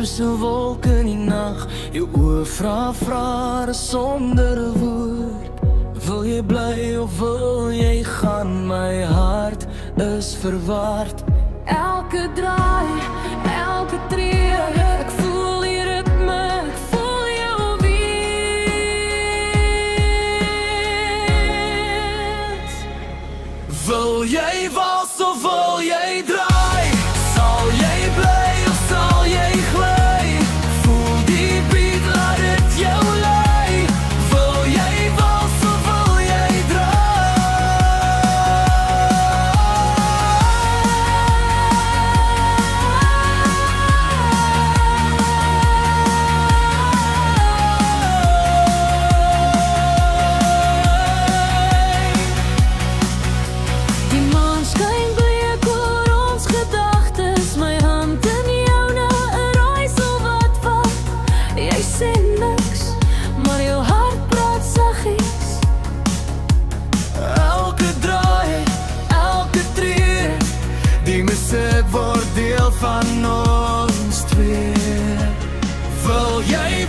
soos 'n wolk in die nag. Jou oë vra vrae sonder 'n woord. Wil jy bly of wil jy gaan? My hart is verward. Elke draai, elke tree, ek voel die ritme, ek voel jou weet. Wil jy wals of wil jy draai? Sal jy bly of sal jy gly? Voel die beat, laat dit jou lei. Wil jy wals of wil jy Die maan skyn bleek oor ons gedagtes. My hand in joune, 'n raaisel wat wag. Jy sê niks, maar jou hart praat saggies. Elke draai, elke tree, die musiek word deel van ons twee. Wil jy